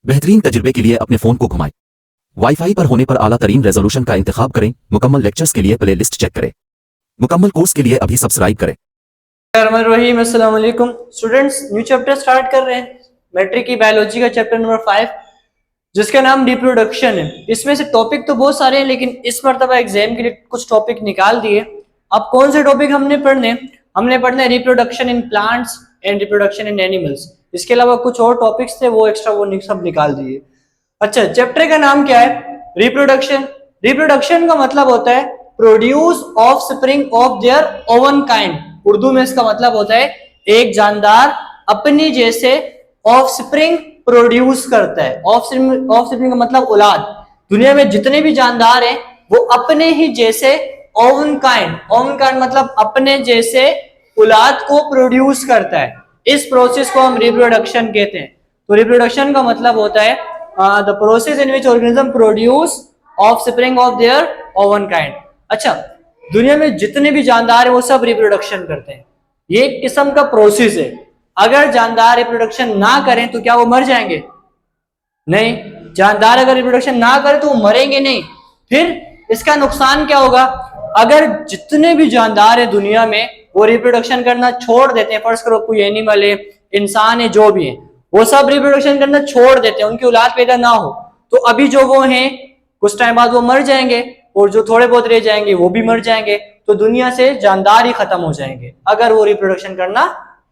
बेहतरीन तजुर्बे के लिए अपने फ़ोन को घुमाएं। वाईफाई पर होने पर आला तरीन रेजोल्यूशन का इंतखाब करें। मुकम्मल लेक्चर्स के लिए प्ले लिस्ट चेक करें। मुकम्मल कोर्स के लिए अभी सब्सक्राइब करें। रहीम अस्सलाम वालेकुम स्टूडेंट्स, न्यू चैप्टर स्टार्ट कर रहे हैं। मैट्रिक की बायोलॉजी का चैप्टर नंबर 5 जिसका नाम रिप्रोडक्शन है। इसमें से टॉपिक तो बहुत सारे हैं, लेकिन इस मरतबा एग्जाम के लिए कुछ टॉपिक निकाल दिए। अब कौन से टॉपिक हमने पढ़ने reproduction in plants and reproduction in animals. इसके अलावा कुछ और टॉपिक्स थे, वो एक्स्ट्रा वो सब निकाल दिए। अच्छा, चैप्टर का नाम क्या है? रिप्रोडक्शन। रिप्रोडक्शन का मतलब होता है produce of spring of their own kind. Urdu में इसका मतलब होता है एक जानदार अपनी जैसे ऑफ स्प्रिंग प्रोड्यूस करता है। ऑफ स्प्रिंग का मतलब औलाद। दुनिया में जितने भी जानदार हैं वो अपने ही जैसे ओवन काइंड मतलब अपने जैसे औलाद को प्रोड्यूस करता है। इस प्रोसेस को हम रिप्रोडक्शन कहते हैं। तो रिप्रोडक्शन का मतलब होता है the process in which organism produce of spring of their own kind. अच्छा, दुनिया में जितने भी जानदार हैं वो सब रिप्रोडक्शन करते हैं। ये एक किस्म का प्रोसेस है। अगर जानदार रिप्रोडक्शन ना करें तो क्या वो मर जाएंगे? नहीं। जानदार अगर रिप्रोडक्शन ना करें तो वो मरेंगे नहीं। फिर इसका नुकसान क्या होगा? अगर जितने भी जानदार हैं दुनिया में वो रिप्रोडक्शन करना छोड़ देते हैं, फर्ज करो कोई एनिमल है, इंसान है, जो भी है, वो सब रिप्रोडक्शन करना छोड़ देते हैं, उनकी औलाद पैदा ना हो, तो अभी जो वो हैं कुछ टाइम बाद वो मर जाएंगे, और जो थोड़े बहुत रह जाएंगे वो भी मर जाएंगे। तो दुनिया से जानदार ही खत्म हो जाएंगे अगर वो रिप्रोडक्शन करना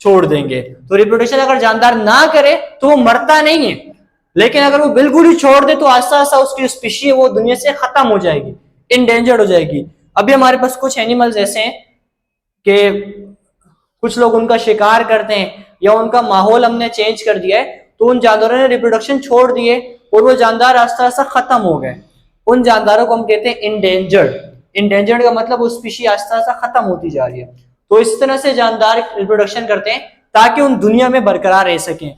छोड़ देंगे। तो रिप्रोडक्शन अगर जानदार ना करे तो वो मरता नहीं है, लेकिन अगर वो बिल्कुल ही छोड़ दे तो आस्ता आस्ता उसकी स्पीशी वो दुनिया से खत्म हो जाएगी, इंडेंजर्ड हो जाएगी। अभी हमारे पास कुछ एनिमल्स ऐसे हैं कि कुछ लोग उनका शिकार करते हैं या उनका माहौल हमने चेंज कर दिया है, तो उन जानदारों ने रिप्रोडक्शन छोड़ दिए और वो जानदार आस्ता आस्ता खत्म हो गए। उन जानदारों को हम कहते हैं इंडेंजर्ड। इंडेंजर्ड का मतलब वो स्पीशी आस्ता आस्ता खत्म होती जा रही है। तो इस तरह से जानदार रिप्रोडक्शन करते हैं ताकि उन दुनिया में बरकरार रह सकें।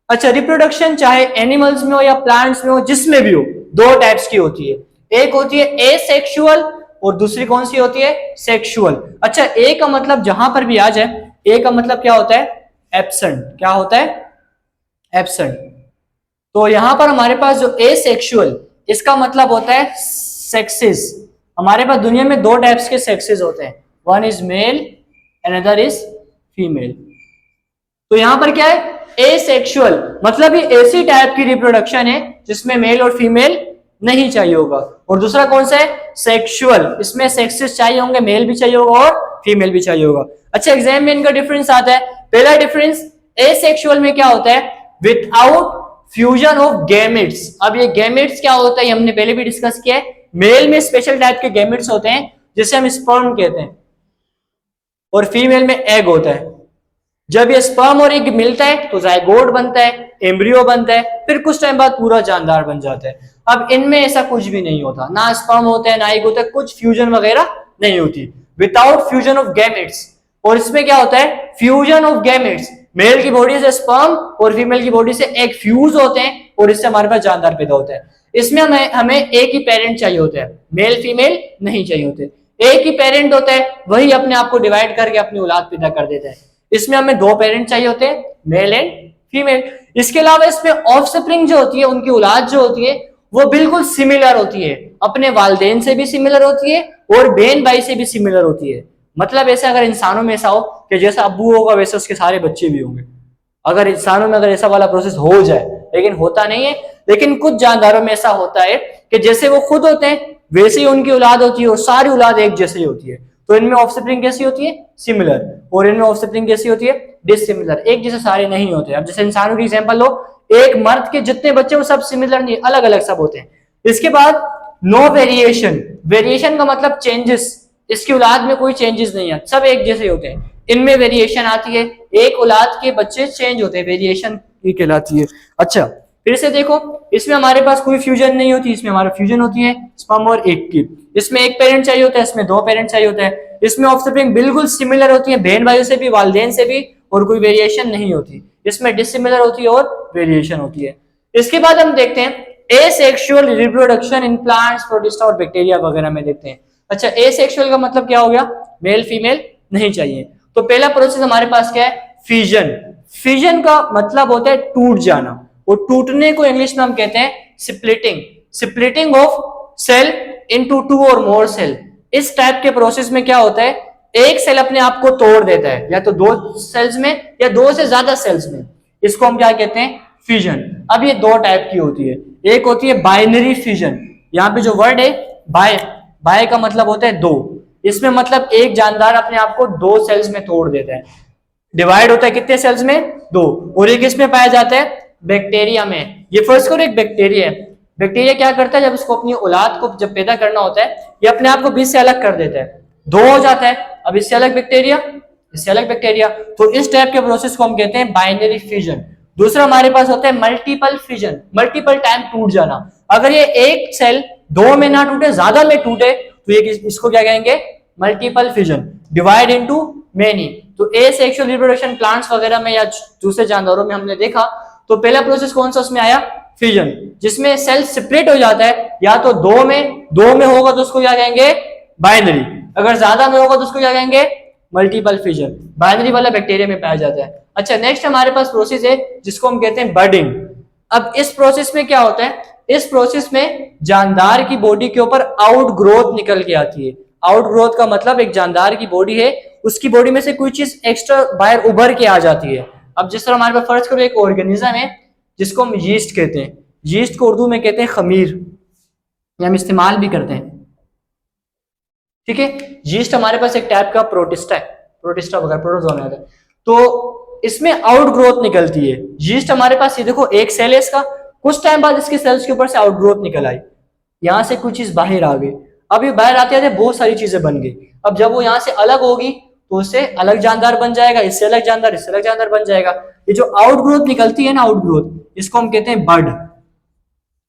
अच्छा, रिप्रोडक्शन चाहे एनिमल्स में हो या प्लांट्स में हो, जिसमें भी हो, दो टाइप्स की होती है। एक होती है एसेक्सुअल और दूसरी कौन सी होती है? सेक्सुअल। अच्छा, ए का मतलब जहां पर भी आ जाए, ए का मतलब क्या होता है? एब्सेंट। क्या होता है? एब्सेंट। तो यहां पर हमारे पास जो एसेक्सुअल, इसका मतलब होता है सेक्सेस। हमारे पास दुनिया में दो टाइप्स के सेक्सेस होते हैं, one is male and other is female. तो यहां पर क्या है? एसेक्सुअल मतलब ये ऐसी टाइप की रिप्रोडक्शन है जिसमें मेल और फीमेल नहीं चाहिए होगा। और दूसरा कौन सा है? सेक्सुअल। इसमें सेक्सेस चाहिए होंगे, मेल भी चाहिए होगा और फीमेल भी चाहिए होगा। अच्छा, एग्जाम में इनका डिफरेंस आता है। पहला डिफरेंस, एसेक्सुअल में क्या होता है? Without fusion of gametes. अब ये गैमेट्स क्या होता है हमने पहले भी डिस्कस किया है। मेल में स्पेशल टाइप के गैमेट्स होते हैं जिसे हम स्पर्म कहते हैं, और फीमेल में एग होता है। जब ये स्पर्म और एग मिलता है तो जायगोट बनता है, एम्ब्रियो बनता है, फिर कुछ टाइम बाद पूरा जानदार बन जाता है। अब इनमें ऐसा कुछ भी नहीं होता, ना स्पर्म होता है ना एग होता है, कुछ फ्यूजन वगैरह नहीं होती, विदाउट फ्यूजन ऑफ गैमेट्स। और इसमें क्या होता है? Fusion of gametes. मेल की बॉडी से स्पर्म और फीमेल की बॉडी से एग फ्यूज होते हैं और इससे हमारे पास जानदार पैदा होता है। इसमें हमें एक ही पेरेंट चाहिए होता है, मेल फीमेल नहीं चाहिए होते। एक ही पेरेंट होता है, वही अपने आप को डिवाइड करके अपनी औलाद पैदा कर देता है। इसमें हमें दो पेरेंट चाहिए होते हैं, मेल एंड फीमेल। इसके अलावा इसमें ऑफस्प्रिंग जो होती है, उनकी औलाद जो होती है, वो बिल्कुल सिमिलर होती है, अपने वालिदैन से भी सिमिलर होती है और बहन भाई से भी सिमिलर होती है। मतलब ऐसा अगर इंसानों में ऐसा हो कि जैसा अब्बू होगा वैसे उसके सारे बच्चे भी होंगे, अगर इंसानों में अगर ऐसा वाला प्रोसेस हो जाए, लेकिन होता नहीं है। लेकिन कुछ जानदारों में ऐसा होता है कि जैसे वो खुद होते हैं वैसे ही उनकी औलाद होती है और सारी औलाद एक जैसी होती है। तो इनमें ऑफस्प्रिंग कैसी होती है? सिमिलर। और इनमें ऑफस्प्रिंग कैसी होती है? डिसिमिलर। एक जैसे सारे नहीं होते। अब जैसे इंसानों की एग्जांपल लो, एक मर्द के जितने बच्चे वो सब सिमिलर नहीं, अलग अलग सब होते हैं। इसके बाद नो वेरिएशन। वेरिएशन का मतलब चेंजेस। इसकी औलाद में कोई चेंजेस नहीं है, सब एक जैसे होते हैं। इनमें वेरिएशन आती है, एक औलाद के बच्चे चेंज होते हैं, वेरिएशन की कहलाती है। अच्छा, फिर से देखो, इसमें हमारे पास कोई फ्यूजन नहीं होती, इसमें हमारा फ्यूजन होती है स्पर्म और एग की। इसमें एक पेरेंट चाहिए होता है, इसमें दो पेरेंट चाहिए होता है। इसमें ऑफस्प्रिंग बिल्कुल सिमिलर होती है, बहन भाइयों से भी, वालिदैन से भी, और कोई वेरिएशन नहीं होती। इसमें डिसिमिलर होती है और वेरिएशन होती है। इसके बाद हम देखते हैं asexual reproduction in plants, protista और बैक्टीरिया वगैरह में देखते हैं। अच्छा, एसेक्सुअल का मतलब क्या हो गया? मेल फीमेल नहीं चाहिए। तो पहला प्रोसेस हमारे पास क्या है? फिजन। फिजन का मतलब होता है टूट जाना। और टूटने को इंग्लिश में हम कहते हैं splitting, splitting of cell into 2 और मोर सेल। इस टाइप के प्रोसेस में क्या होता है, एक सेल अपने आप को तोड़ देता है, या तो 2 सेल्स में या 2 से ज्यादा सेल्स में। इसको हम क्या कहते हैं, फ्यूजन। अब ये 2 टाइप की होती है, एक होती है बाइनरी फ्यूजन। यहाँ पे जो वर्ड है बाय, बाय का मतलब होता है 2, इसमें मतलब एक जानदार अपने आप को 2 सेल्स में तोड़ देता है। डिवाइड होता है कितने सेल्स में, 2। और ये किस में पाया जाता है, बैक्टीरिया में। ये फर्स्ट करो, एक बैक्टीरिया है। बैक्टीरिया क्या करता है, जब उसको अपनी औलाद को जब पैदा करना होता है, ये अपने आप को बीच से अलग कर देता है, 2 हो जाता है। अब इससे अलग बैक्टीरिया, इससे अलग बैक्टीरिया। तो इस टाइप के प्रोसेस को हम कहते हैं बाइनरी फ्यूजन। दूसरा हमारे पास होता है मल्टीपल फ्यूजन, मल्टीपल टाइम टूट जाना। अगर ये एक सेल 2 में ना टूटे, ज्यादा में टूटे, तो ये इसको क्या कहेंगे, multiple fusion. Divide into many. तो एसेक्सुअल रिप्रोडक्शन प्लांट्स वगैरह में या दूसरे जानवरों में हमने देखा, तो पहला प्रोसेस कौन सा उसमें आया, फ्यूजन, जिसमें सेल सेपरेट हो जाता है। या तो 2 में होगा तो उसको क्या कहेंगे, बाइनरी। अगर ज्यादा में होगा तो उसको क्या कहेंगे, मल्टीपल फ्यूजन। बाइनरी वाला बैक्टीरिया में पाया जाता है। अच्छा, नेक्स्ट हमारे पास प्रोसेस है जिसको हम कहते हैं बडिंग। अब इस प्रोसेस में क्या होता है, इस प्रोसेस में जानदार की बॉडी के ऊपर आउट ग्रोथ निकल के आती है। आउट ग्रोथ का मतलब एक जानदार की बॉडी है, उसकी बॉडी में से कोई चीज एक्स्ट्रा बाहर उभर के आ जाती है। अब जिस तरह हमारे पास फर्ज करो एक ऑर्गेनिज्म है जिसको हम यीस्ट कहते हैं, यीस्ट को उर्दू में कहते हैं खमीर, या हम इस्तेमाल भी करते हैं, ठीक है। यीस्ट हमारे पास एक टाइप का प्रोटिस्टा है, प्रोटिस्टा वगैरह प्रोटोजोआ है। तो इसमें आउट ग्रोथ निकलती है। यीस्ट हमारे पास, ये देखो एक सेल है इसका, कुछ टाइम बाद इसके सेल्स के ऊपर से आउट ग्रोथ निकल आई, यहां से कुछ चीज बाहर आ गई। अब ये बाहर आते आते बहुत सारी चीजें बन गई। अब जब वो यहाँ से अलग होगी तो उससे अलग जानदार बन जाएगा, इससे अलग जानदार, इससे अलग जानदार बन जाएगा। ये जो आउट ग्रोथ निकलती है ना, आउट ग्रोथ, इसको हम कहते हैं बड।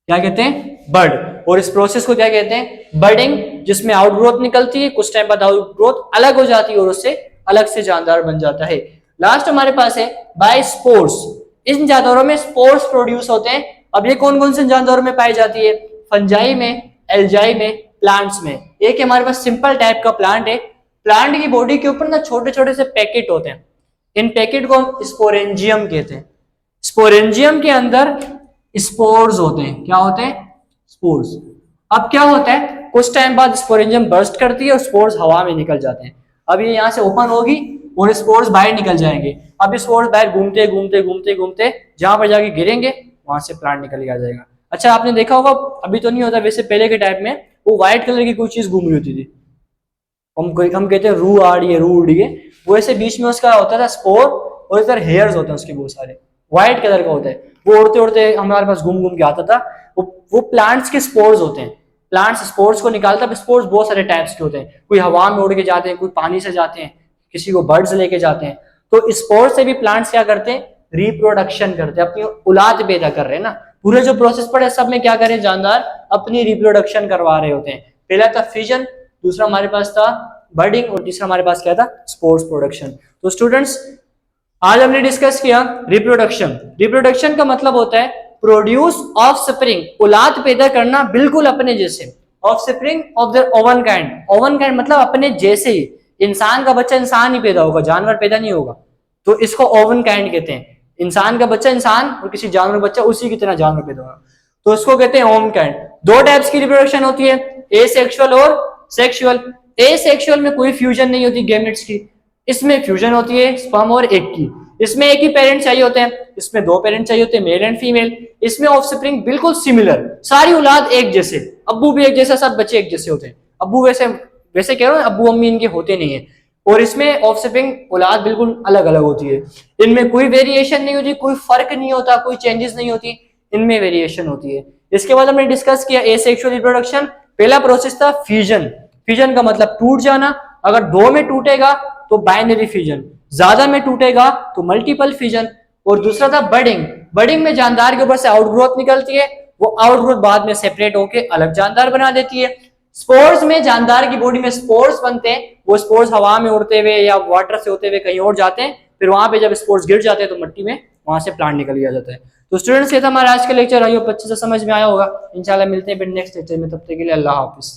क्या कहते हैं, बड। और इस प्रोसेस को क्या कहते हैं, बडिंग, जिसमें आउट ग्रोथ निकलती है, कुछ टाइम बाद आउट ग्रोथ अलग हो जाती है और उससे अलग से जानदार बन जाता है। लास्ट हमारे पास है बाय स्पोर्स। इन जानदारों में स्पोर्स प्रोड्यूस होते हैं। अब ये कौन कौन से जानदारों में पाई जाती है, फंजाई में, एल्जाई में, प्लांट्स में। एक हमारे पास सिंपल टाइप का प्लांट है, प्लांट की बॉडी के ऊपर ना छोटे छोटे से पैकेट होते हैं, इन पैकेट को हम स्पोरेंजियम कहते हैं। स्पोरेंजियम के अंदर स्पोर्स होते हैं। क्या होते हैं, स्पोर्स। अब क्या होता है, कुछ टाइम बाद स्पोरेंजियम बर्स्ट करती है और स्पोर्स हवा में निकल जाते हैं। अब ये यहाँ से ओपन होगी और स्पोर्स बाहर निकल जाएंगे। अब स्पोर्स बाहर घूमते घूमते घूमते घूमते जहां पर जाके गिरेंगे वहां से प्लांट निकल के आ जाएगा। अच्छा, आपने देखा होगा, अभी तो नहीं होता वैसे, पहले के टाइम में वो व्हाइट कलर की कोई चीज घूम रही होती थी, हम कहते हैं रू आ रही है, रू उड़ी है। वो ऐसे बीच में उसका होता था स्पोर, और इधर हेयर्स होते हैं उसके बहुत सारे, व्हाइट कलर का होता है। वो उड़ते उड़ते हमारे पास घूम घूम के आता था। वो प्लांट्स के स्पोर्स होते हैं। प्लांट्स स्पोर्स को निकालता है। स्पोर्स बहुत सारे टाइप्स के होते हैं, कोई हवा में उड़ के जाते हैं, कोई पानी से जाते हैं, किसी को बर्ड्स लेके जाते हैं। तो स्पोर्स से भी प्लांट्स क्या करते हैं, रिप्रोडक्शन करते हैं, अपनी औलाद पैदा कर रहे हैं ना। पूरे जो प्रोसेस पड़े सब में क्या करें, जानदार अपनी रिप्रोडक्शन करवा रहे होते हैं। पहला था फिजन, दूसरा हमारे पास था बर्डिंग, और तीसरा हमारे पास क्या था, स्पोर्स प्रोडक्शन। तो स्टूडेंट्स, आज हमने डिस्कस किया रिप्रोडक्शन। रिप्रोडक्शन का मतलब होता है प्रोड्यूस ऑफस्प्रिंग, औलाद पैदा करना बिल्कुल अपने जैसे। Offspring of their own kind, oven kind मतलब अपने जैसे ही। इंसान का बच्चा इंसान ही पैदा होगा, जानवर पैदा नहीं होगा, तो इसको ओवन काइंड कहते हैं। इंसान का बच्चा इंसान और किसी जानवर का बच्चा उसी की तरह जानवर पैदा होगा, तो इसको कहते हैं ओवन काइंड। 2 टाइप्स की रिप्रोडक्शन होती है, एसेक्सुअल और सेक्सुअल। एसेक्सुअल में कोई फ्यूजन नहीं होती गैमेट्स की, इसमें फ्यूजन होती है स्पर्म और एग की। इसमें एक ही पेरेंट चाहिए होते हैं, इसमें 2 पेरेंट चाहिए होते हैं, मेल एंड फीमेल। इसमें ऑफस्प्रिंग बिल्कुल सिमिलर, सारी औलाद एक जैसे, अब्बू भी एक जैसा, सब बच्चे एक जैसे होते हैं। अब्बू वैसे कह रहा हूँ, अब्बू अम्मी इनके होते नहीं है। और इसमें ऑफस्प्रिंग औलाद बिल्कुल अलग अलग होती है। इनमें कोई वेरिएशन नहीं होती, कोई फर्क नहीं होता, कोई चेंजेस नहीं होती, इनमें वेरिएशन होती है। इसके बाद हमने डिस्कस किया एसेक्सुअल रिप्रोडक्शन। पहला प्रोसेस था फ्यूजन। फ्यूजन का मतलब टूट जाना। अगर 2 में टूटेगा तो बाइनरी फ्यूजन, ज्यादा में टूटेगा तो मल्टीपल फ्यूजन। और दूसरा था बडिंग। बडिंग में जानदार के ऊपर से आउटग्रोथ निकलती है, वो आउटग्रोथ बाद में सेपरेट होके अलग जानदार बना देती है। स्पोर्स में जानदार की बॉडी में स्पोर्स बनते हैं, वो स्पोर्स हवा में उड़ते हुए या वाटर से होते हुए कहीं और जाते हैं, फिर वहां पे जब स्पोर्स गिर जाते हैं तो मिट्टी में वहां से प्लांट निकल लिया जाता है। तो स्टूडेंट्स, ये था हमारा आज का लेक्चर। आई होप अच्छे से समझ में आया होगा। इंशाल्लाह मिलते हैं फिर नेक्स्ट लेक्चर में, तब तक के लिए अल्लाह हाफिज।